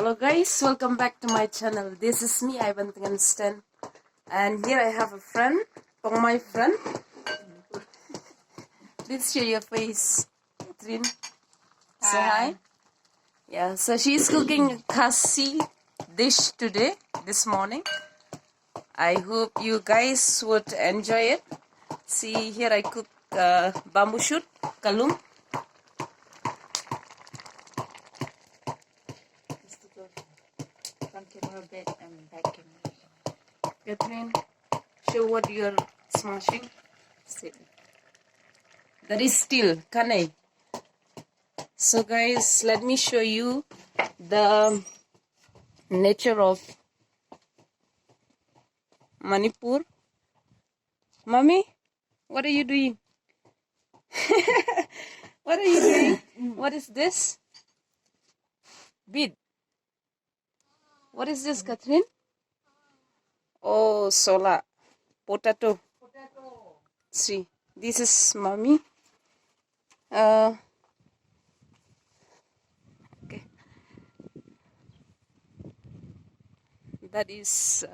Hello guys, welcome back to my channel. This is me, Ivan Stan, and here I have a friend, my friend. Please show your face, Catherine. Say hi. Yeah, so she's cooking a khasi dish today, this morning. I hope you guys would enjoy it. See, here I cook bamboo shoot, kalum. Catherine, show what you're smashing. That is steel, kanai. So guys, let me show you the nature of Manipur. Mommy, what are you doing? What are you doing? What is this? Bead. What is this, Catherine? Oh, sola. Potato. See, this is mommy. Okay. That is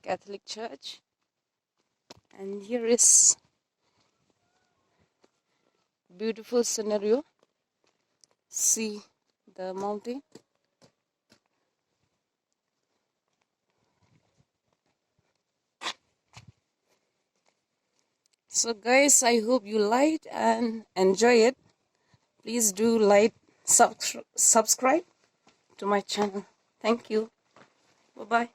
Catholic Church. And here is beautiful scenario. See the mountain. So guys, I hope you like and enjoy it. Please do like, subscribe to my channel. Thank you. Bye-bye.